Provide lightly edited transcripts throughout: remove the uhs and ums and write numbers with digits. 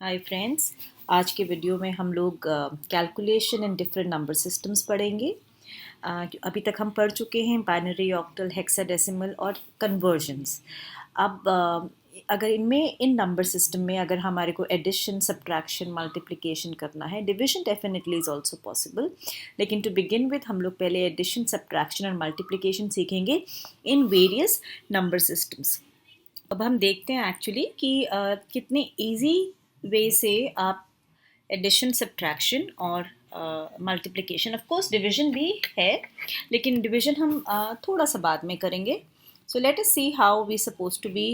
Hi friends, आज के video में हम लोग calculation in different number systems पढ़ेंगे। अभी तक हम पढ़ चुके हैं बाइनरी, ऑक्टल, हेक्साडेसिमल और कन्वर्जन्स। अब अगर इन नंबर सिस्टम में अगर हमारे को एडिशन, सब्ट्रैक्शन, मल्टीप्लिकेशन करना है, division definitely is also possible, लेकिन टू बिगिन विथ हम लोग पहले एडिशन, सब्ट्रैक्शन और मल्टीप्लिकेशन सीखेंगे इन वेरियस नंबर सिस्टम्स। अब हम देखते हैं एक्चुअली कि कितने इजी वे से आप एडिशन, सब्ट्रैक्शन और मल्टीप्लिकेशन, ऑफ कोर्स डिवीजन भी है, लेकिन डिवीजन हम थोड़ा सा बाद में करेंगे। So let us see how we suppose to be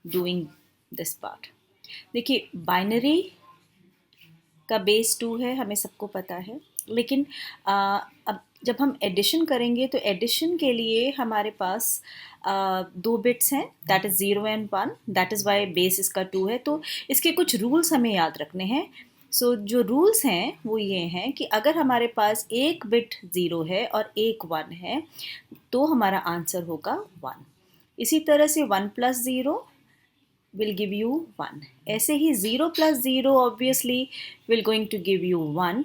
doing this part. देखिए, बाइनरी का बेस 2 है, हमें सबको पता है, लेकिन अब जब हम एडिशन करेंगे तो एडिशन के लिए हमारे पास 2 बिट्स हैं, that is 0 and 1, that is why base इसका 2 है। तो इसके कुछ रूल्स हमें याद रखने हैं। सो जो रूल्स हैं वो ये हैं कि अगर हमारे पास एक बिट 0 है और एक 1 है तो हमारा आंसर होगा 1। इसी तरह से 1 + 0 will give you 1. ऐसे ही 0 + 0 obviously will going to give you 1,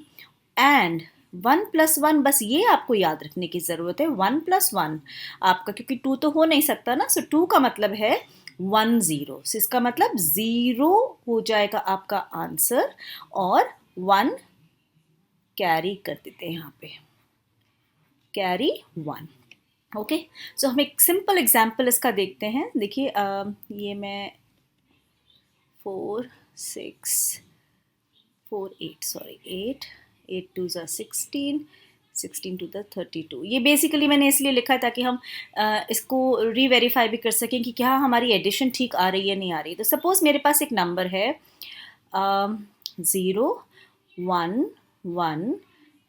and 1 + 1, बस ये आपको याद रखने की ज़रूरत है। 1 + 1 आपका, क्योंकि 2 तो हो नहीं सकता ना, सो 2 का मतलब है 1 0, सो इसका मतलब 0 हो जाएगा आपका आंसर, और 1 कैरी कर देते हैं यहाँ पे, कैरी 1। ओके, सो हम एक सिंपल एग्जाम्पल इसका देखते हैं। देखिए, ये मैं 4 6 4 8 सॉरी 8 2 ज़ा 16 16 2 ज़ा 32। ये बेसिकली मैंने इसलिए लिखा है ताकि हम इसको रीवेरीफाई भी कर सकें कि क्या हमारी एडिशन ठीक आ रही है नहीं आ रही। तो सपोज़ मेरे पास एक नंबर है 0 1 1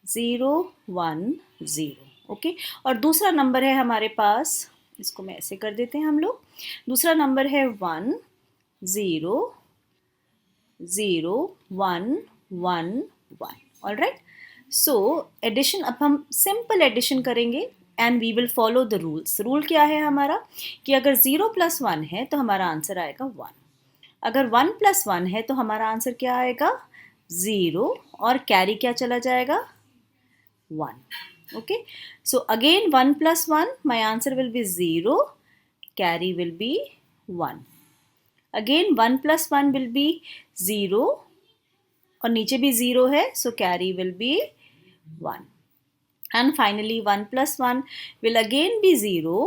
0 1 0, ओके, और दूसरा नंबर है हमारे पास, इसको मैं ऐसे कर देते हैं हम लोग, दूसरा नंबर है 1 0 0 1 1 1। ऑल राइट, सो एडिशन, अब हम सिंपल एडिशन करेंगे and we will follow the rules. Rule क्या है हमारा कि अगर 0 + 1 है तो हमारा आंसर आएगा 1, अगर 1 + 1 है तो हमारा आंसर क्या आएगा 0, और कैरी क्या चला जाएगा 1। Okay, so again 1 + 1, my answer will be 0, carry will be 1। Again 1 + 1 will be 0, और नीचे भी 0 है, so carry will be 1। And finally 1 + 1 will again be 0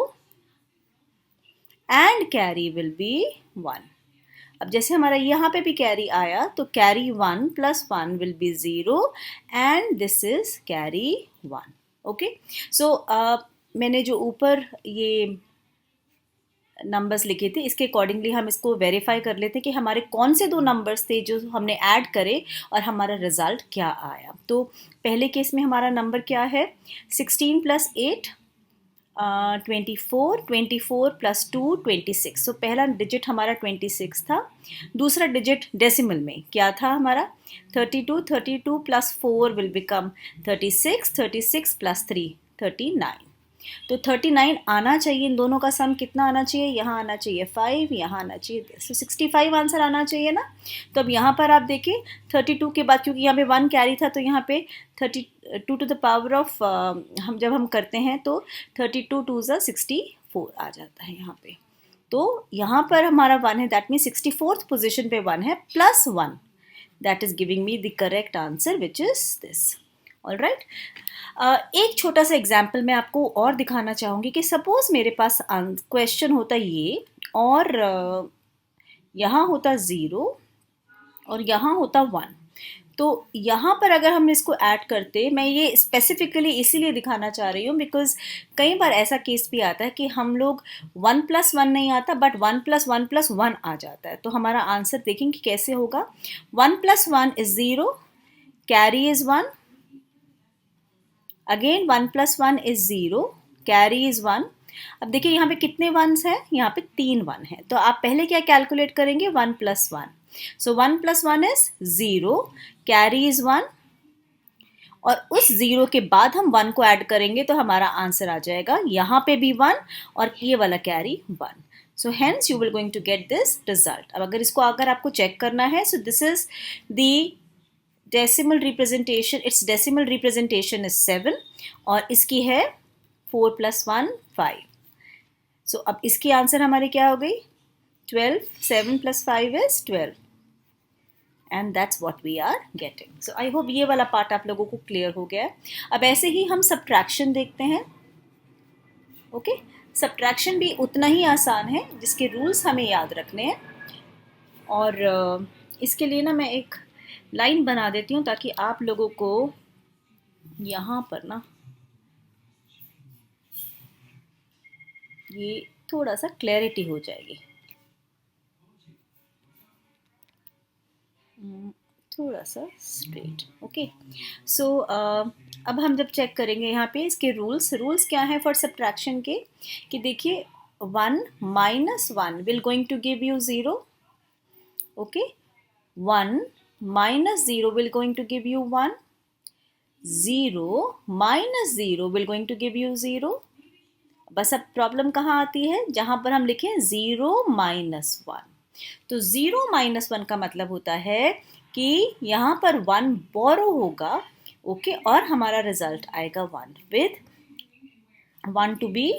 and carry will be 1। अब जैसे हमारा यहाँ पे भी कैरी आया, तो carry 1 + 1 will be 0 and this is carry 1। Okay, so मैंने जो ऊपर ये नंबर्स लिखे थे, इसके अकॉर्डिंगली हम इसको वेरीफाई कर लेते हैं कि हमारे कौन से 2 नंबर्स थे जो हमने ऐड करे और हमारा रिजल्ट क्या आया। तो पहले केस में हमारा नंबर क्या है, 16 + 8 24, 24 + 2 26। सो पहला डिजिट हमारा 26 था, दूसरा डिजिट डेसिमल में क्या था हमारा 32, 32 + 4 विल बिकम 36, 36 + 3 39। तो 39 आना चाहिए, इन दोनों का सम कितना आना चाहिए, यहाँ आना चाहिए 5, यहाँ आना चाहिए, तो 65 आंसर आना चाहिए ना। तो अब यहाँ पर आप देखिए 32 के बाद, क्योंकि यहाँ पे 1 कैरी था, तो यहाँ पे 32 टू द पावर ऑफ हम जब हम करते हैं तो 32 2 ज़ा 64 आ जाता है यहाँ पे। तो यहाँ पर हमारा 1 है, दैट मीन 64th पोजिशन पे 1 है, +1, that is giving me the correct answer which is this. All right, एक छोटा सा एग्जाम्पल मैं आपको और दिखाना चाहूँगी कि सपोज मेरे पास क्वेश्चन होता ये, और यहाँ होता 0 और यहाँ होता 1। तो यहाँ पर अगर हम इसको ऐड करते, मैं ये स्पेसिफिकली इसीलिए दिखाना चाह रही हूँ बिकॉज कई बार ऐसा केस भी आता है कि हम लोग 1 + 1 नहीं आता, बट 1 + 1 + 1 आ जाता है। तो हमारा आंसर देखेंगे कैसे होगा। 1 + 1 is 0, carry is 1, again 1 + 1 is 0, carry is 1। अब देखिए यहाँ पे कितने वंस हैं, यहाँ पे 3 1 है, तो आप पहले क्या कैलकुलेट करेंगे 1 + 1, सो 1 + 1 इज 0, कैरी इज 1, और उस 0 के बाद हम 1 को ऐड करेंगे तो हमारा आंसर आ जाएगा यहाँ पे भी 1 और ये वाला carry 1। So hence you will going to get this result. अब अगर इसको अगर आपको चेक करना है, so this is the decimal representation. It's decimal representation is 7 और इसकी है 4 + 1 5. सो अब इसकी आंसर हमारी क्या हो गई? 12. 7 + 5 is 12. And that's what we are getting. So I hope ये वाला पार्ट आप लोगों को क्लियर हो गया है. अब ऐसे ही हम सब्ट्रैक्शन देखते हैं. ओके, सब्ट्रैक्शन भी उतना ही आसान है जिसके रूल्स हमें याद रखने हैं. और इसके लिए ना मैं एक लाइन बना देती हूँ ताकि आप लोगों को यहाँ पर ना ये थोड़ा सा क्लैरिटी हो जाएगी. थोड़ा सा स्ट्रेट. ओके, सो अब हम जब चेक करेंगे यहाँ पे इसके रूल्स क्या है फॉर सब्ट्रैक्शन के, कि देखिए 1 - 1 will going to give you 0. Okay, 1 - 0 will going to give you 1. 0 - 0 will going to give you 0. बस अब प्रॉब्लम कहाँ आती है? जहाँ पर हम लिखें 0 - 1. तो 0 - 1 का मतलब होता है कि यहाँ पर 1 बोरो होगा. ओके, और हमारा रिजल्ट आएगा 1 विद 1 टू बी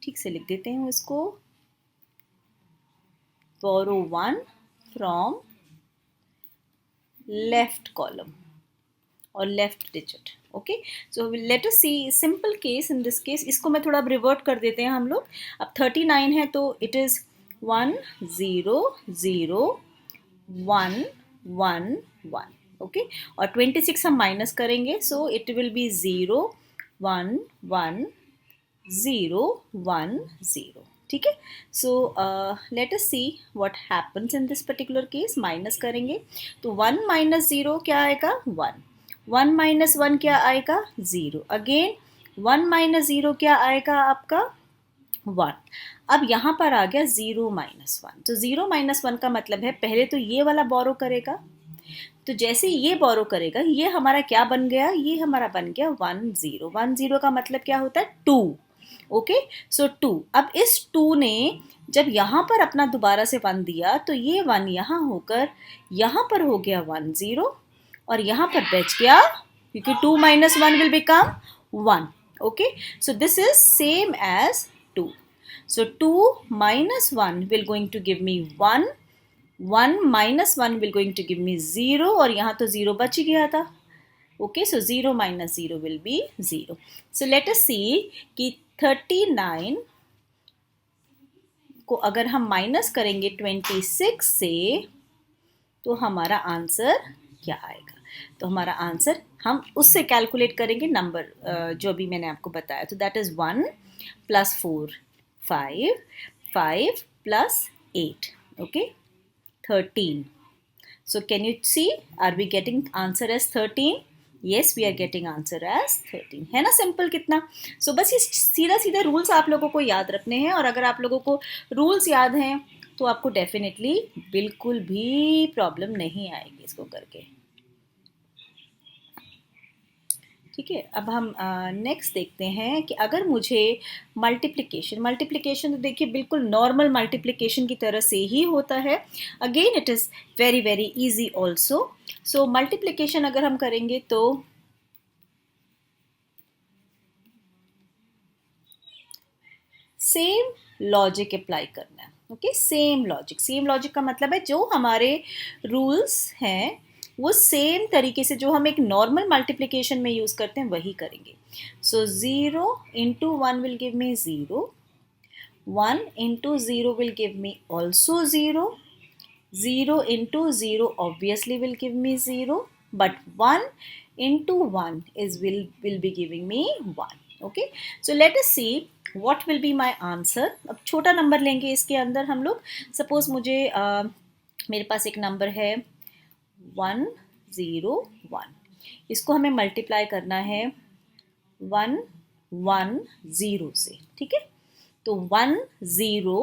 ठीक से लिख देते हैं इसको. बोरो 1 फ्रॉम लेफ्ट कॉलम और left digit. Okay, so let us see simple case. In this case इसको मैं थोड़ा रिवर्ट कर देते हैं हम लोग. अब 39 है तो इट इज़ 1 0 0 1 1 1. ओके, और 26 हम माइनस करेंगे, सो इट विल बी 0 1 1 0 1 0. ठीक है, सो let us see what happens in this particular case. Minus करेंगे तो 1 - 0 क्या आएगा? 1. 1 - 1 क्या आएगा? 0. अगेन 1 - 0 क्या आएगा आपका? 1. अब यहाँ पर आ गया 0 - 1. तो 0 - 1 का मतलब है पहले तो ये वाला बोरो करेगा. तो जैसे ये बोरो करेगा, ये हमारा क्या बन गया? ये हमारा बन गया 1 0. 1 0 का मतलब क्या होता है? 2. ओके, सो 2. अब इस 2 ने जब यहाँ पर अपना दोबारा से 1 दिया तो ये 1 यहाँ होकर यहाँ पर हो गया 1 0 और यहाँ पर बच गया, क्योंकि 2 - 1 will become 1. Okay, so this is same as 2. So 2 - 1 will going to give me 1. 1 - 1 will going to give me 0 और यहाँ तो 0 बच ही गया था. Okay, so 0 - 0 will be 0. So let us see कि 39 को अगर हम माइनस करेंगे 26 से तो हमारा आंसर क्या आएगा? तो हमारा आंसर हम उससे कैलकुलेट करेंगे नंबर जो भी मैंने आपको बताया. तो that is 1 + 4 5 5 + 8. Okay, 13. So can you see, are we getting answer as 13? Yes, we are getting answer as 13. है ना सिंपल कितना? So बस ये सीधा सीधा रूल्स आप लोगों को याद रखने हैं, और अगर आप लोगों को रूल्स याद हैं तो आपको डेफिनेटली बिल्कुल भी प्रॉब्लम नहीं आएगी इसको करके. ठीक है, अब हम नेक्स्ट देखते हैं कि अगर मुझे मल्टीप्लिकेशन तो देखिए बिल्कुल नॉर्मल मल्टीप्लिकेशन की तरह से ही होता है. Again it is very very easy also. So multiplication अगर हम करेंगे तो सेम लॉजिक अप्लाई करना है. ओके, सेम लॉजिक का मतलब है जो हमारे रूल्स हैं वो सेम तरीके से जो हम एक नॉर्मल मल्टीप्लिकेशन में यूज़ करते हैं वही करेंगे. सो 0 × 1 will give me 0. 1 × 0 will give me also 0. 0 × 0 obviously will give me 0. But 1 × 1 will be giving me 1. Okay, so let us see what will be my answer. अब छोटा नंबर लेंगे इसके अंदर हम लोग. सपोज मुझे मेरे पास एक नंबर है 1 0 1. इसको हमें मल्टीप्लाई करना है 1 1 0 से. ठीक है, तो 1 0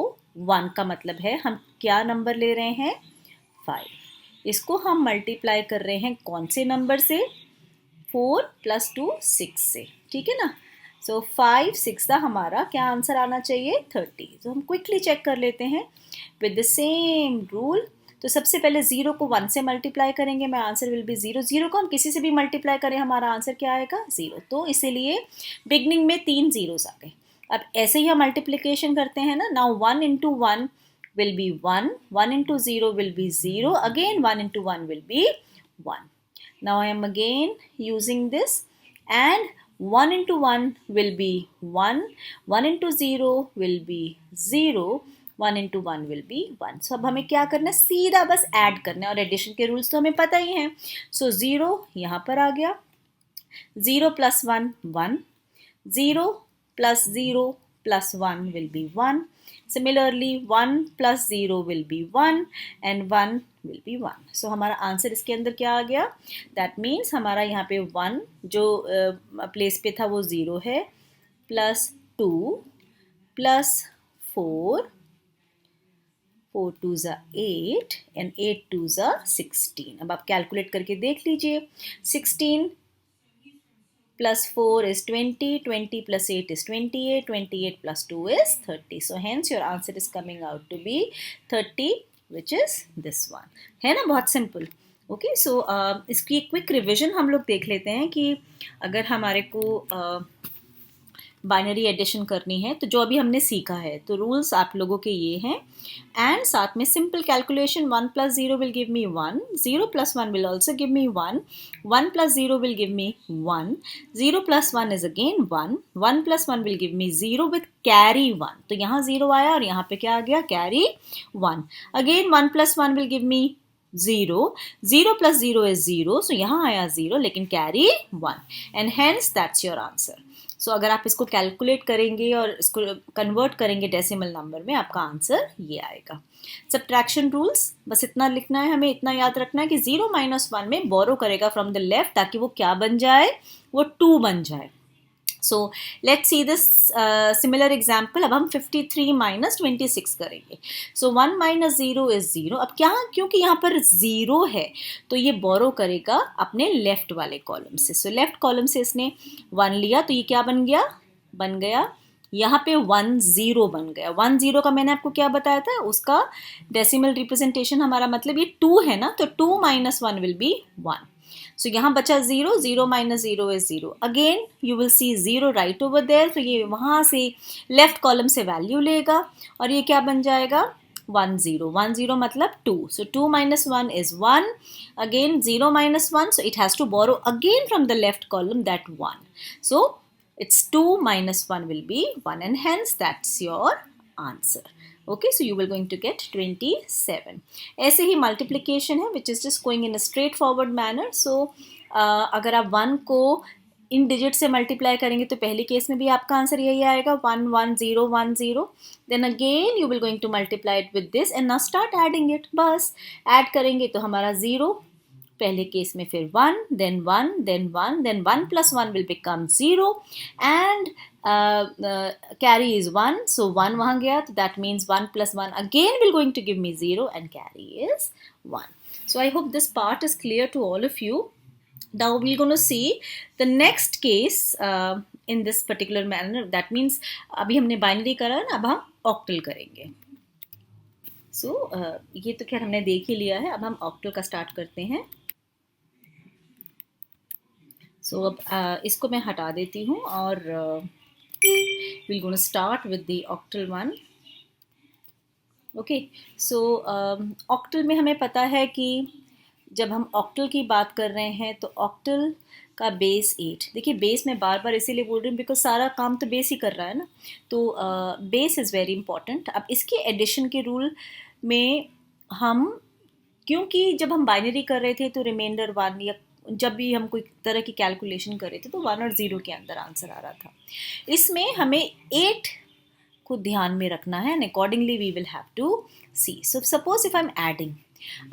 1 का मतलब है हम क्या नंबर ले रहे हैं? 5. इसको हम मल्टीप्लाई कर रहे हैं कौन से नंबर से? 4 + 2 6 से, ठीक है ना। सो 5 6 का हमारा क्या आंसर आना चाहिए 30। तो हम क्विकली चेक कर लेते हैं विद द सेम रूल। तो सबसे पहले 0 को 1 से मल्टीप्लाई करेंगे, मैं आंसर विल बी 0। 0 को हम किसी से भी मल्टीप्लाई करें हमारा आंसर क्या आएगा 0। तो इसीलिए बिगनिंग में 3 जीरोस आ गए। अब ऐसे ही हम मल्टीप्लिकेशन करते हैं ना। Now 1 into 1 will be 1, 1 into 0 will be 0, again 1 into 1 will be 1. Now I am again using this, and 1 into 1 will be 1, 1 into 0 will be 0, 1 into 1 will be 1. So अब हमें क्या करना है, सीधा बस ऐड करना है, और एडिशन के रूल्स तो हमें पता ही हैं। सो 0 यहाँ पर आ गया, 0 + 1 1, 0 + 0 + 1 will be 1. Similarly 1 + 0 will be 1 and 1 will be 1. So हमारा आंसर इसके अंदर क्या आ गया, दैट मीन्स हमारा यहाँ पे 1 जो प्लेस पे था वो 0 है, +2 + 4, 4 2s are 8 and 8 2s are 16. अब आप कैलकुलेट करके देख लीजिए, 16 + 4 is 20, 20 + 8 is 28, 28 + 2 is 30. So hence your answer is coming out to be 30, which is this one. है ना, बहुत सिंपल। ओके, सो इसकी क्विक रिविजन हम लोग देख लेते हैं कि अगर हमारे को बाइनरी एडिशन करनी है तो जो अभी हमने सीखा है, तो रूल्स आप लोगों के ये हैं। एंड साथ में simple calculation, 1 + 0 will give me 1, 0 + 1 will also give me 1, 1 + 0 will give me 1, 0 + 1 is again 1, 1 + 1 will give me 0 with carry 1. तो यहाँ 0 आया और यहाँ पे क्या आ गया, carry 1. Again 1 + 1 will give me 0, 0 + 0 is 0, so यहाँ आया 0 लेकिन carry 1, and hence that's your answer. सो अगर आप इसको कैलकुलेट करेंगे और इसको कन्वर्ट करेंगे डेसिमल नंबर में, आपका आंसर ये आएगा। सब्ट्रैक्शन रूल्स बस इतना लिखना है, हमें इतना याद रखना है कि 0 - 1 में बोरो करेगा फ्रॉम द लेफ्ट, ताकि वो क्या बन जाए, वो 2 बन जाए। So let's see this similar example. अब हम 53 - 26 करेंगे। सो 1 - 0 इज 0। अब क्या, क्योंकि यहाँ पर 0 है तो ये बोरो करेगा अपने लेफ्ट वाले कॉलम से। सो लेफ्ट कॉलम से इसने 1 लिया, तो ये क्या बन गया यहाँ पे 1 0 बन गया। 1 0 का मैंने आपको क्या बताया था, उसका डेसिमल रिप्रेजेंटेशन हमारा मतलब ये 2 है ना, तो 2 - 1 विल बी 1. सो यहाँ बचा 0, 0 - 0 is 0. Again you will see 0 right over there, तो ये वहाँ से लेफ्ट कॉलम से वैल्यू लेगा और ये क्या बन जाएगा 1 0. 1 0 मतलब 2. So 2 - 1 is 1. Again 0 - 1, so it has to borrow again from the left column that 1. So it's 2 - 1 will be 1, and hence that's your answer. Okay, so you will going to get 27. ऐसे ही multiplication है which is just going in a straightforward manner. So अगर आप 1 को इन digit से multiply करेंगे तो पहले case में भी आपका आंसर यही आएगा 1 1 0 1 0. Then again you will going to multiply it with this and now start adding it. बस ऐड करेंगे तो हमारा 0, पहले केस में फिर 1 then 1 then 1 then 1 + 1 will become 0 and carry is 1, so 1 वहाँ गया, तो that means 1 + 1 again will going to give me 0 and carry is 1. So I hope this part is clear to all of you. Now we're going to see the next case in this particular manner. That means अभी हमने binary करा ना, अब हम octal करेंगे. So ये तो खैर हमने देख ही लिया है, अब हम ऑक्टल का स्टार्ट करते हैं. सो अब इसको मैं हटा देती हूँ और we'll going to start with the octal one. Okay, so octal में हमें पता है कि जब हम ऑक्टल की बात कर रहे हैं तो ऑक्टल का बेस 8. देखिए बेस में बार बार इसीलिए बोल रही हूँ बिकॉज सारा काम तो बेस ही कर रहा है ना, तो बेस इज़ वेरी इंपॉर्टेंट. अब इसके एडिशन के रूल में हम, क्योंकि जब हम बाइनरी कर रहे थे तो रिमाइंडर 1, या जब भी हम कोई तरह की कैलकुलेशन कर रहे थे तो 1 और 0 के अंदर आंसर आ रहा था. इसमें हमें 8 को ध्यान में रखना है, and accordingly we will have to see. So suppose if I am adding,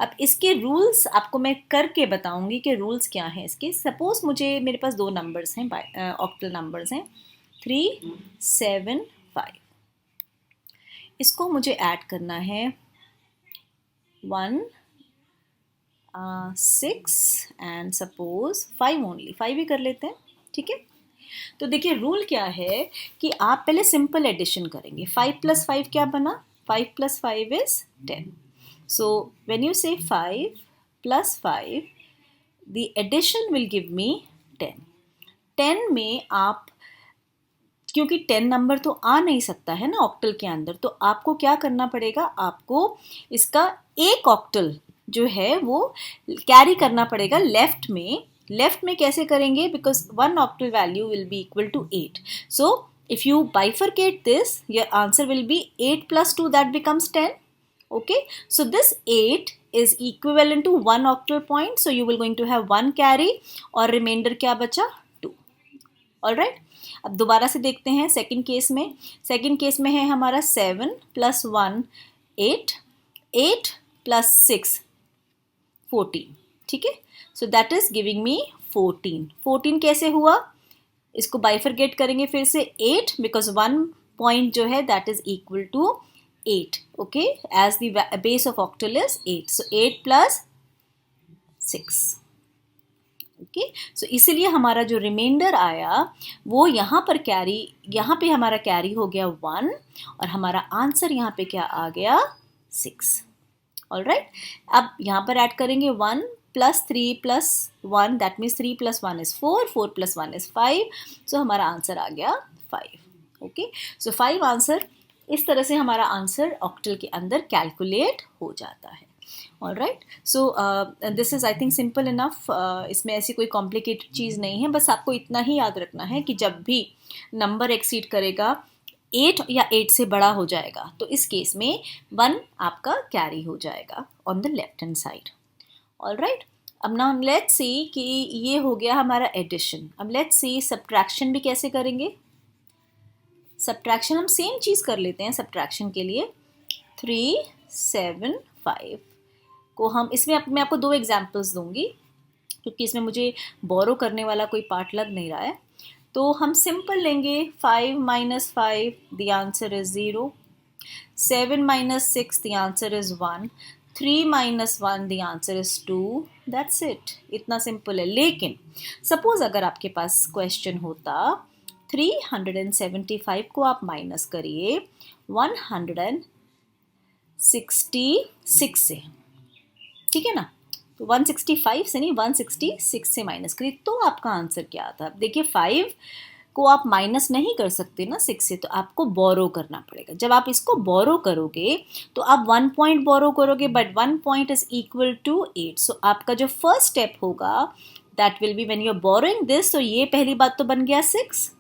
अब इसके रूल्स आपको मैं करके बताऊंगी कि रूल्स क्या हैं इसके. सपोज मेरे पास 2 नंबर्स हैं, ऑक्टल नंबर्स हैं 3 7 5. इसको मुझे ऐड करना है 1 6 एंड सपोज 5 ओनली, 5 ही कर लेते हैं, ठीक है। तो देखिए रूल क्या है कि आप पहले सिंपल एडिशन करेंगे। 5 + 5 क्या बना? 5 + 5 is 10. So when you say 5 + 5, the addition will give me 10. 10 में आप, क्योंकि 10 नंबर तो आ नहीं सकता है ना ऑक्टल के अंदर, तो आपको क्या करना पड़ेगा, आपको इसका एक ऑक्टल जो है वो कैरी करना पड़ेगा लेफ्ट में। लेफ्ट में कैसे करेंगे? Because 1 octal value will be equal to 8. So if you bifurcate this, your answer will be 8 + 2, that becomes 10. Okay, so this 8 is equivalent to 1 octal point, so you will going to have 1 carry और remainder क्या बचा? 2. All right, अब दोबारा से देखते हैं second case में। Second case में है हमारा 7 + 1 8, 8 + 6 14, ठीक है। So that is giving me 14. 14 कैसे हुआ? इसको बाइफरकेट करेंगे फिर से 8, बिकॉज 1 पॉइंट जो है that is equal to 8. Okay, as the base of octal is 8, so 8 + 6. Okay, so इसीलिए हमारा जो रिमाइंडर आया वो यहाँ पर कैरी, यहाँ पे हमारा कैरी हो गया 1 और हमारा आंसर यहाँ पे क्या आ गया? 6. ऑल राइट, अब यहाँ पर ऐड करेंगे 1 + 3 + 1, दैट मीन्स 3 + 1 is 4, 4 + 1 is 5. सो हमारा आंसर आ गया 5. ओके, सो 5 आंसर, इस तरह से हमारा आंसर ऑक्टल के अंदर कैलकुलेट हो जाता है। All right, so this is I think simple enough. इसमें ऐसी कोई कॉम्प्लिकेटेड चीज़ नहीं है, बस आपको इतना ही याद रखना है कि जब भी नंबर एक्सीड करेगा 8 या 8 से बड़ा हो जाएगा तो इस केस में 1 आपका कैरी हो जाएगा on the left hand side. All right, अब ना लेट्स सी कि ये हो गया हमारा एडिशन। अब लेट्स सी सब्ट्रैक्शन भी कैसे करेंगे। सब्ट्रैक्शन हम सेम चीज़ कर लेते हैं। सब्ट्रैक्शन के लिए 3 7 5 को हम, इसमें मैं आपको 2 एग्जाम्पल्स दूंगी क्योंकि इसमें मुझे बोरो करने वाला कोई पार्ट लग नहीं रहा है। तो हम सिंपल लेंगे 5 - 5, the answer is 0. 7 - 6, the answer is 1. 3 - 1, the answer is 2. That's it, इतना सिंपल है। लेकिन सपोज अगर आपके पास क्वेश्चन होता 375 को आप माइनस करिए 166 से, ठीक है ना, तो 165 से नहीं 166 से माइनस करिए तो आपका आंसर क्या आता है। देखिए 5 को आप माइनस नहीं कर सकते ना 6 से, तो आपको बोरो करना पड़ेगा। जब आप इसको बोरो करोगे तो आप 1 पॉइंट बोरो करोगे, but 1 point is equal to 8. So आपका जो फर्स्ट स्टेप होगा that will be when you are borrowing this, तो ये पहली बात तो बन गया 6,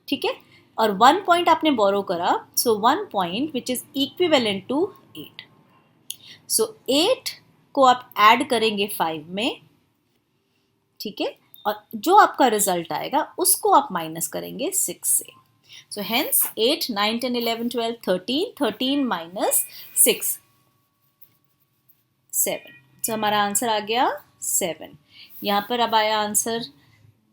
ठीक है, और 1 पॉइंट आपने बोरो करा, so 1 point which is equivalent to 8. So 8 को आप ऐड करेंगे 5 में, ठीक है, और जो आपका रिजल्ट आएगा उसको आप माइनस करेंगे 6 से। So hence 8 9 10 11 12 13, 13 minus 6 7. सो हमारा आंसर आ गया 7. यहाँ पर अब आया आंसर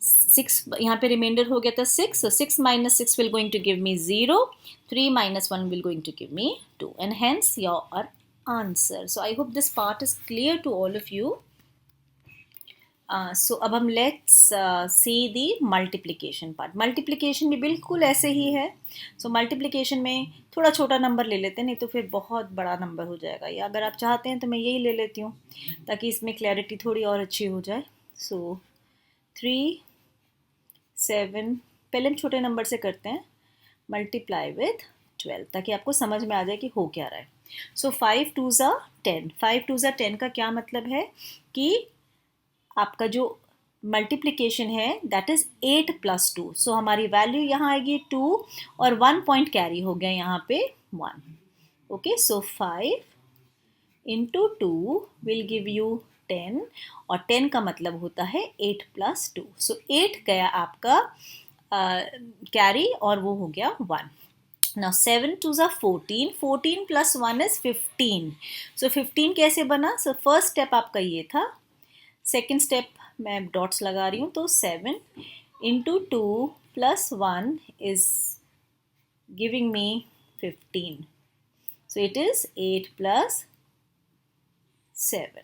6, यहाँ पे रिमाइंडर हो गया था 6. सो 6 - 6 will going to give me 0. 3 - 1 will going to give me 2, and hence your answer. So I hope this part is clear to all of you. So अब हम let's see the multiplication part. Multiplication भी बिल्कुल ऐसे ही है. So multiplication में थोड़ा छोटा number ले लेते हैं, नहीं तो फिर बहुत बड़ा नंबर हो जाएगा, या अगर आप चाहते हैं तो मैं यही ले लेती हूँ ताकि इसमें क्लैरिटी थोड़ी और अच्छी हो जाए. So 3 7, पहले हम छोटे नंबर से करते हैं, मल्टीप्लाई विथ 12 ताकि आपको समझ में आ जाए कि हो क्या रहा है. सो 5 2 ज़ा 10. 5 2 ज़ा 10 का क्या मतलब है कि आपका जो मल्टीप्लिकेशन है दैट इज 8 + 2. सो हमारी वैल्यू यहाँ आएगी 2 और 1 पॉइंट कैरी हो गया यहाँ पे 1. Okay, so 5 × 2 will give you 10 और 10 का मतलब होता है 8 + 2. सो 8 गया आपका कैरी और वो हो गया 1. Now 7 2 ज़ा 14. 14 + 1 is 15. So 15 कैसे बना? So फर्स्ट स्टेप आपका ये था. सेकेंड स्टेप मैं डॉट्स लगा रही हूँ, तो 7 × 2 + 1 is giving me 15. So it is 8 + 7.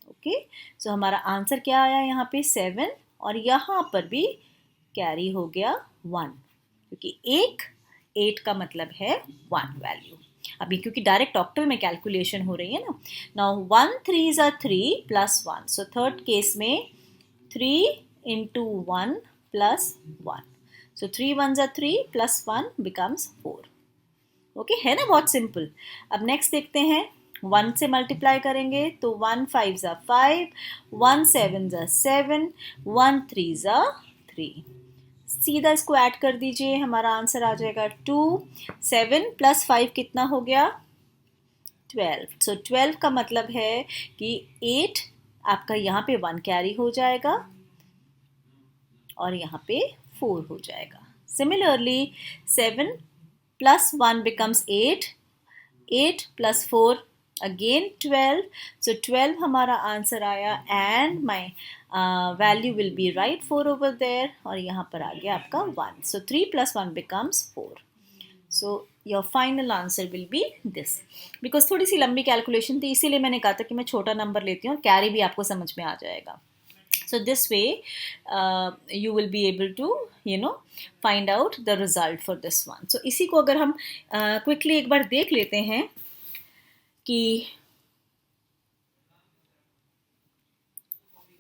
Okay, सो हमारा आंसर क्या आया यहाँ पे 7, और यहाँ पर भी कैरी हो गया 1, क्योंकि 8 का मतलब है 1 वैल्यू। अभी क्योंकि डायरेक्ट ऑक्टल में कैलकुलेशन हो रही है ना। Now 1 3s are 3 plus 1, so third case में 3 into 1 plus 1, so 3 1s are 3 plus 1 becomes 4। Okay, है ना बहुत सिंपल। अब नेक्स्ट देखते हैं, 1 से मल्टीप्लाई करेंगे तो 1 5s are 5, 1 7s are 7, 1 3s are 3। सीधा इसको ऐड कर दीजिए, हमारा आंसर आ जाएगा 2। 7 प्लस 5 कितना हो गया? 12। सो 12 का मतलब है कि 8 आपका यहाँ पे 1 कैरी हो जाएगा और यहाँ पे 4 हो जाएगा। Similarly 7 plus 1 becomes 8, 8 plus 4 again 12, so 12 हमारा आंसर आया, and my value will be right 4 over there, और यहाँ पर आ गया आपका 1, so 3 plus 1 becomes 4, so your final answer will be this। because थोड़ी सी लंबी कैलकुलेशन थी, इसीलिए मैंने कहा था कि मैं छोटा नंबर लेती हूँ और कैरी भी आपको समझ में आ जाएगा। So this way you will be able to find out the result for this one। So इसी को अगर हम quickly एक बार देख लेते हैं कि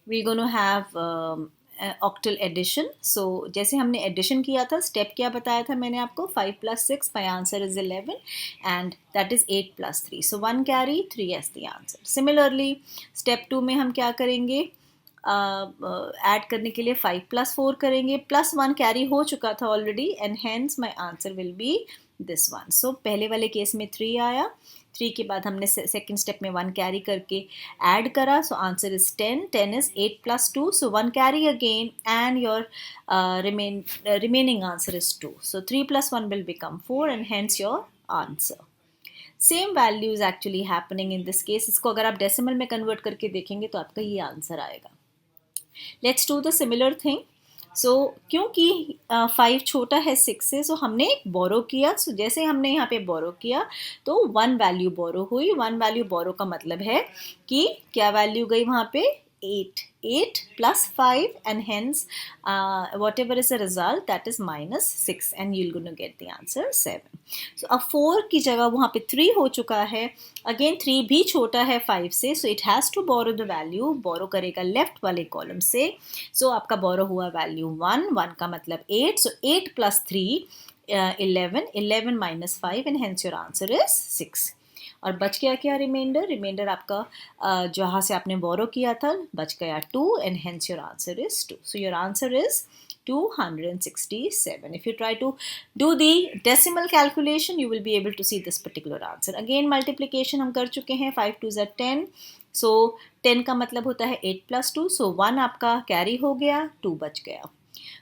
we're going to have octal addition। so जैसे हमने addition किया था, step क्या बताया था मैंने आपको, 5 plus 6, my answer is 11, and that is 8 plus 3, so 1 carry, 3 as the answer। Similarly step 2 में हम क्या करेंगे, ऐड करने के लिए 5 plus 4 करेंगे, प्लस 1 कैरी हो चुका था already, and hence my answer will be this one. So पहले वाले केस में 3 आया, 3 के बाद हमने सेकेंड स्टेप में 1 कैरी करके ऐड करा, so answer is 10, 10 is 8 plus 2, so 1 carry again, and your remaining answer is 2, so 3 plus 1 will become 4, and hence your answer। Same value is actually happening in this case. इसको अगर आप decimal में convert करके देखेंगे तो आपका ये answer आएगा। Let's do the similar thing. So क्योंकि 5 छोटा है 6 से, सो हमने एक बोरो किया। सो जैसे हमने यहाँ पे बोरो किया तो 1 वैल्यू बोरो हुई। 1 वैल्यू बोरो का मतलब है कि क्या वैल्यू गई वहाँ पे, 8 plus 5, and hence whatever is the result, that is minus 6, and you're going to get the answer 7। so अब 4 की जगह वहाँ पे 3 हो चुका है। अगेन 3 भी छोटा है 5 से, so it has to borrow the value, borrow करेगा लेफ्ट वाले कॉलम से। so आपका borrow हुआ वैल्यू 1 का मतलब 8, so 8 plus 3 11 minus 5, and hence your answer is 6। और बच गया क्या रिमाइंडर आपका जहाँ से आपने बोरो किया था बच गया 2, and hence your answer is 2। So your answer is 267। If you try to do the decimal calculation, you will be able to see this particular answer। Again multiplication हम कर चुके हैं, 5 2s are 10, so 10 का मतलब होता है 8 plus 2, so 1 आपका carry हो गया, 2 बच गया।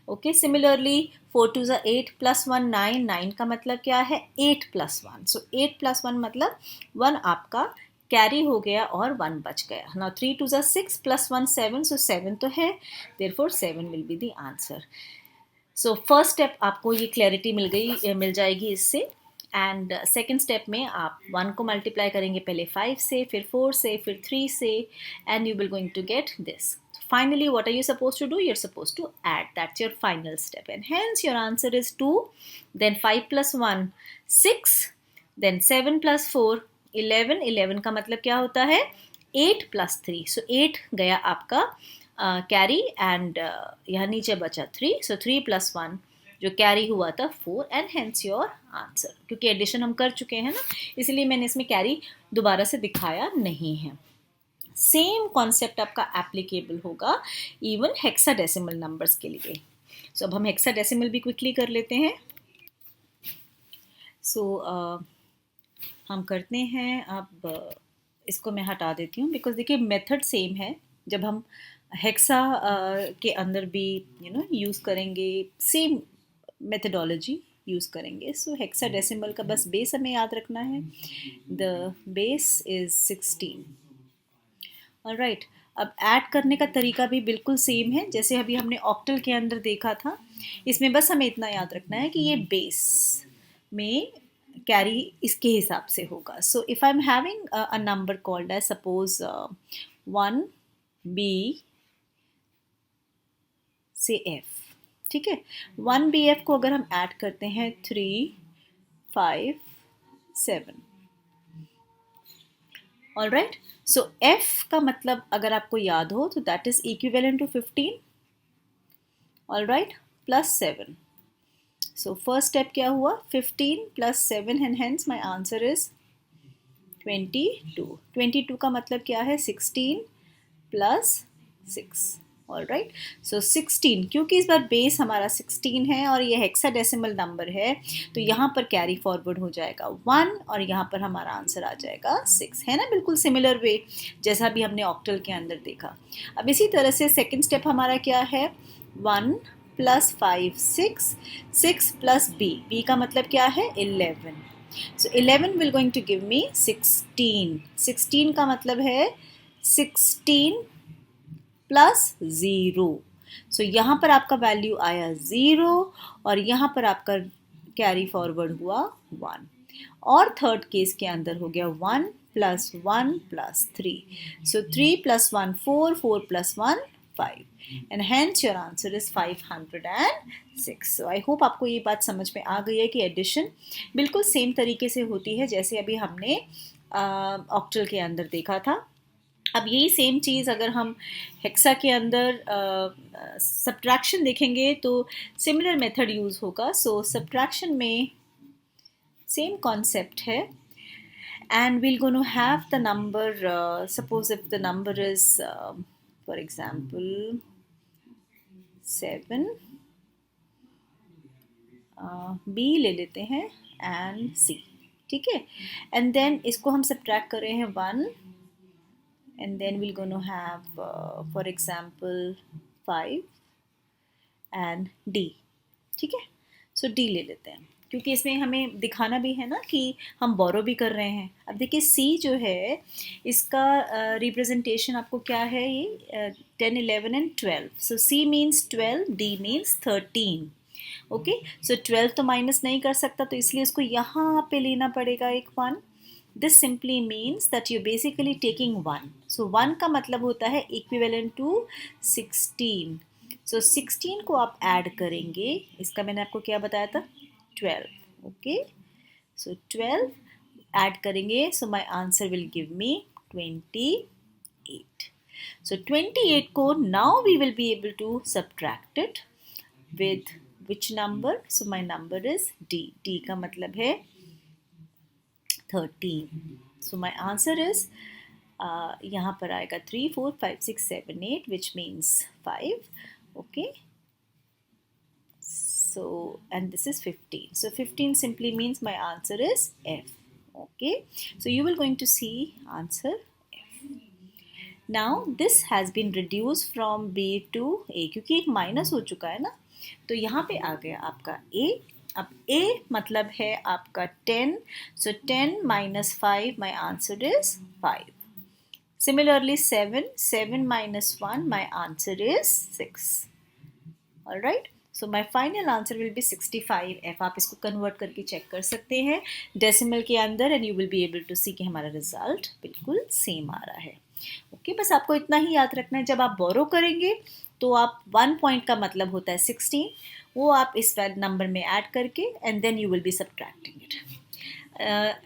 Okay, similarly 4 2s are 8 plus 1 9, 9 का मतलब क्या है, 8 plus 1, so 8 plus 1 मतलब 1 आपका कैरी हो गया और 1 बच गया। Now 3 2s are 6 plus 1 7, so 7 तो है, therefore 7 will be the answer। So first step आपको ये क्लैरिटी मिल जाएगी इससे। एंड सेकेंड स्टेप में आप 1 को मल्टीप्लाई करेंगे पहले 5 से, फिर 4 से, फिर 3 से, and you will going to get this. Finally, what are you supposed to do? You're supposed to add. That's your final step, and hence your answer is 2. Then 5 plus 1 6, then 7 plus 4 11, 11 का मतलब क्या होता है, 8 plus 3, so 8 गया आपका carry, and यहाँ नीचे बचा 3, so 3 plus 1 जो कैरी हुआ था 4, एंड हेंस योर आंसर। क्योंकि एडिशन हम कर चुके हैं ना, इसलिए मैंने इसमें कैरी दोबारा से दिखाया नहीं है। सेम कॉन्सेप्ट आपका एप्लीकेबल होगा इवन हेक्साडेसिमल नंबर्स के लिए। सो अब हम हेक्साडेसिमल भी क्विकली कर लेते हैं। सो हम करते हैं, अब इसको मैं हटा देती हूँ बिकॉज देखिए मेथड सेम है। जब हम हेक्सा के अंदर भी यूज़ करेंगे, सेम मेथडोलॉजी यूज़ करेंगे। सो हेक्साडेसिमल का बस बेस हमें याद रखना है, द बेस इज़ 16। ऑलराइट, अब ऐड करने का तरीका भी बिल्कुल सेम है जैसे अभी हमने ऑक्टल के अंदर देखा था। इसमें बस हमें इतना याद रखना है कि ये बेस में कैरी इसके हिसाब से होगा। So if I am having a number called as suppose 1 B से F, ठीक है। 1BF को अगर हम ऐड करते हैं 3, 5, 7, ऑल राइट। सो F का मतलब अगर आपको याद हो तो that is equivalent to 15, all right, plus 7। So first step क्या हुआ, 15 plus 7 and hence my answer is 22। 22 का मतलब क्या है, 16 प्लस 6, ऑल राइट। सो 16, क्योंकि इस बार बेस हमारा 16 है और ये हेक्साडेसिमल नंबर है, तो यहाँ पर कैरी फॉरवर्ड हो जाएगा 1 और यहाँ पर हमारा आंसर आ जाएगा 6, है ना, बिल्कुल सिमिलर वे जैसा भी हमने ऑक्टल के अंदर देखा। अब इसी तरह से सेकेंड स्टेप हमारा क्या है, 1 प्लस 5 6, 6 प्लस बी का मतलब क्या है 11। So 11 will going to give me 16, 16 का मतलब है 16 प्लस 0। सो यहाँ पर आपका वैल्यू आया 0 और यहाँ पर आपका कैरी फॉरवर्ड हुआ 1। और थर्ड केस के अंदर हो गया 1 plus 1 plus 3। So 3 plus 1 4, 4 plus 1 5 and hence your answer is 506। So I hope आपको ये बात समझ में आ गई है कि एडिशन बिल्कुल सेम तरीके से होती है जैसे अभी हमने ऑक्टल के अंदर देखा था। अब यही सेम चीज़ अगर हम हेक्सा के अंदर सब्ट्रैक्शन देखेंगे तो सिमिलर मेथड यूज़ होगा। सो सब्ट्रैक्शन में सेम कॉन्सेप्ट है and we're going to have the number, suppose if the number is for example 7, B ले लेते हैं and C, ठीक है। and then इसको हम subtract कर रहे हैं 1 and then we're going to have for example 5 and D, ठीक है। सो D ले लेते हैं क्योंकि इसमें हमें दिखाना भी है ना कि हम बोरो भी कर रहे हैं। अब देखिए C जो है इसका रिप्रेजेंटेशन आपको क्या है, ये 10, 11 and 12। So C means 12, D means 13, okay. So 12 तो माइनस नहीं कर सकता तो इसलिए इसको यहाँ पे लेना पड़ेगा एक 1। This simply means that you basically taking 1। सो 1 का मतलब होता है इक्विवेलेंट टू 16। सो 16 को आप ऐड करेंगे, इसका मैंने आपको क्या बताया था 12, ओके। सो 12 ऐड करेंगे, so my answer will give me 28। So 28 को now we will be able to subtract it with which number, so my number is D। D का मतलब है 13। सो माय आंसर इज यहाँ पर आएगा 3, 4, 5, 6, 7, 8 which means 5, okay। So and this is 15, so 15 simply means my answer is F, okay। So you will going to see answer F। now this has been reduced from B to A क्योंकि एक minus हो चुका है ना, तो यहाँ पे आ गया आपका A। अब A मतलब है आपका 10, so 10 minus 5 my answer is 5। Similarly 7 minus 1 my answer is 6, all right। so my final answer will be 65F। आप इसको कन्वर्ट करके चेक कर सकते हैं डेसिमल के अंदर and you will be able to see कि हमारा रिजल्ट बिल्कुल सेम आ रहा है, ओके। बस आपको इतना ही याद रखना है, जब आप बोरो करेंगे तो आप 1 पॉइंट का मतलब होता है 16, वो आप इस नंबर में ऐड करके and then you will be subtracting it.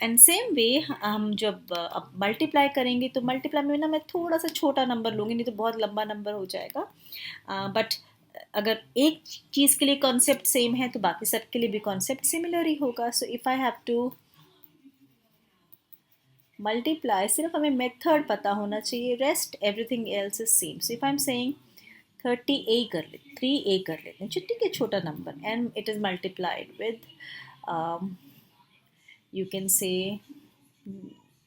And same way हम जब अब मल्टीप्लाई करेंगे तो मल्टीप्लाई में ना मैं थोड़ा सा छोटा नंबर लूँगी, नहीं तो बहुत लंबा नंबर हो जाएगा। बट अगर एक चीज़ के लिए कॉन्सेप्ट सेम है तो बाकी सब के लिए भी कॉन्सेप्ट सिमिलर ही होगा। So if I have to multiply, सिर्फ हमें मेथड पता होना चाहिए, rest everything else is same. So if I am saying 30A कर ले, 3A कर लेते हैं, ठीक है, छोटा number, and it is multiplied with you can say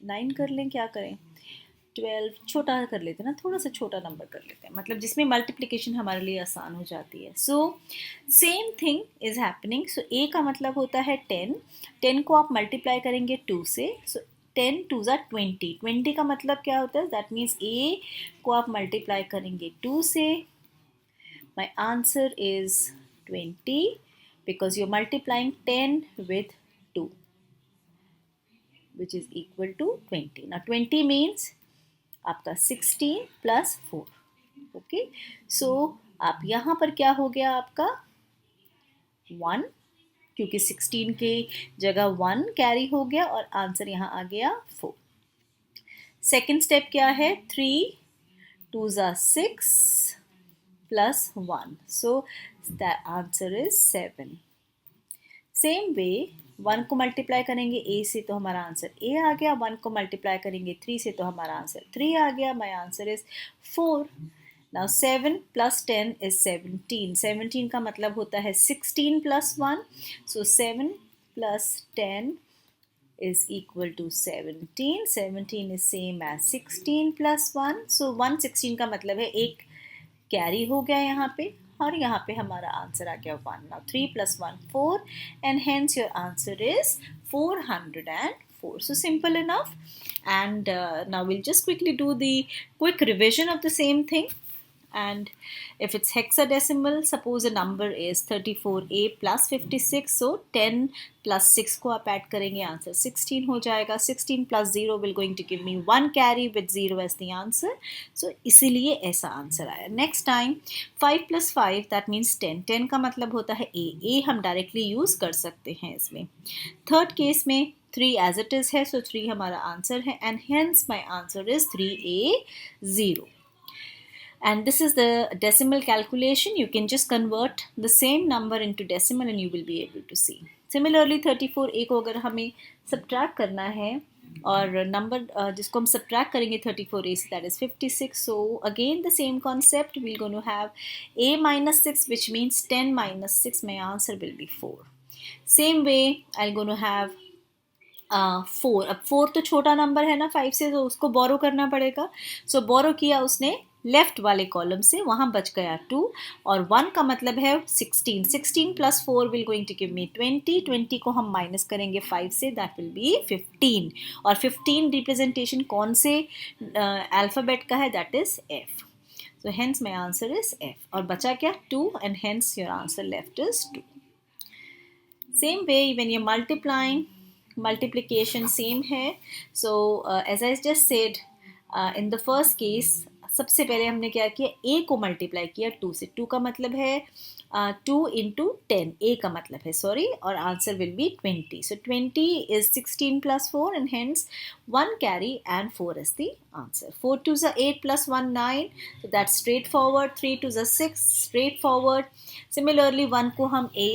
9 कर लें, क्या करें 12, छोटा कर लेते हैं ना, थोड़ा सा छोटा नंबर कर लेते हैं, मतलब जिसमें मल्टीप्लिकेशन हमारे लिए आसान हो जाती है। So same thing is happening. So A का मतलब होता है 10, 10 को आप मल्टीप्लाई करेंगे 2 से, सो 10 2 ज़ा 20, 20 का मतलब क्या होता है, दैट मीन्स A को आप मल्टीप्लाई करेंगे 2 से, my answer is 20 because you're multiplying 10 with 2 which is equal to 20। now 20 means आपका 16 plus 4, ओके, सो आप यहाँ पर क्या हो गया आपका 1, क्योंकि 16 के जगह 1 कैरी हो गया और आंसर यहाँ आ गया 4। सेकेंड स्टेप क्या है, 3 2s are 6 plus 1, so the answer is 7। Same way 1 को मल्टीप्लाई करेंगे a से तो हमारा आंसर a आ गया, 1 को मल्टीप्लाई करेंगे 3 से तो हमारा आंसर 3 आ गया, माई answer is 4। Now 7 plus 10 is 17, 17 का मतलब होता है 16 plus 1, so 7 plus 10 is equal to 17, 17 is same as 16 plus 1, so 116 का मतलब है एक कैरी हो गया यहाँ पे और यहाँ पे हमारा आंसर आ गया 1। Now 3 plus 1 4 and hence your answer is 404। so simple enough, and now we'll just quickly do the quick revision of the same thing। And if it's hexadecimal, suppose a number is 34a plus 56, so 10 plus 6 को आप add करेंगे answer 16 हो जाएगा। 16 plus 0 will going to give me 1 carry with 0 as the answer, so इसीलिए ऐसा answer आया। Next time 5 plus 5 that means 10, 10 का मतलब होता है a हम डायरेक्टली यूज़ कर सकते हैं इसमें। थर्ड केस में 3 as it is है, so 3 हमारा आंसर है and hence my answer is 3a0। And this is the decimal calculation. You can just convert the same number into decimal and you will be able to see. Similarly 34a को अगर हमें subtract करना है और number जिसको हम subtract करेंगे 34a से, that is 56, so again the same concept, we're going to have a minus 6 which means 10 minus 6, my answer will be 4। same way I'm going to have 4। अब 4 तो छोटा नंबर है ना 5 से, तो उसको बोरो करना पड़ेगा, सो बोरो किया उसने लेफ्ट वाले कॉलम से, वहाँ बच गया 2 और 1 का मतलब है 16, 16 plus 4 will going to give me 20, 20 को हम माइनस करेंगे 5 से, that will be 15 और 15 रिप्रेजेंटेशन कौन से अल्फ़ाबेट का है, that is F, so hence my answer is F और बचा क्या 2 and hence your answer left is 2। same way when you're multiplying, multiplication same है, so as I just said in the first case सबसे पहले हमने क्या किया, a को मल्टीप्लाई किया 2 से, 2 का मतलब है 2 into 10, a का मतलब है सॉरी, और answer will B 20, so 20 is 16 plus 4 and hence 1 carry and 4 is the answer। 4 2s are 8 plus 1 9, so that's straightforward। 3 2s are 6, straightforward। Similarly 1 को हम a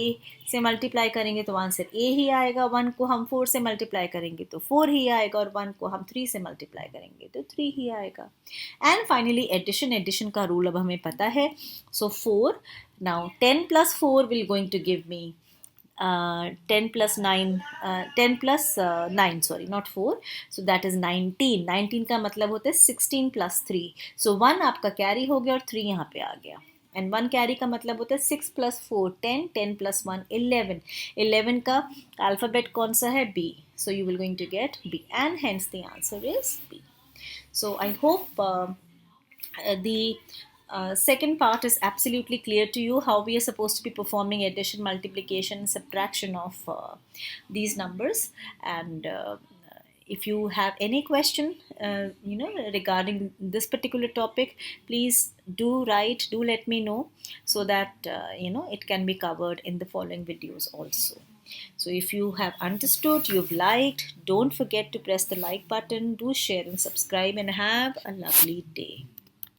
से मल्टीप्लाई करेंगे तो आंसर a ही आएगा, 1 को हम 4 से मल्टीप्लाई करेंगे तो 4 ही आएगा और 1 को हम 3 से मल्टीप्लाई करेंगे तो 3 ही आएगा। एंड फाइनली एडिशन, एडिशन का रूल अब हमें पता है, सो 4, now 10 plus 4 will going to give me 10 plus 9, 10 plus 9 sorry not 4, so that is 19। 19 का मतलब होता है 16 plus 3, so 1 आपका कैरी हो गया और 3 यहाँ पे आ गया, एंड 1 कैरी का मतलब होता है 6 plus 4 10, 10 plus 1 11, 11 का अल्फ़ाबेट कौन सा है B, so you will going to get B and hence the answer is B। so I hope the second part is absolutely clear to you, how we are supposed to be performing addition, multiplication, subtraction of these numbers, and if you have any question regarding this particular topic, please do write, do let me know, so that it can be covered in the following videos also। So if you have understood, you've liked, don't forget to press the like button, do share and subscribe, and have a lovely day।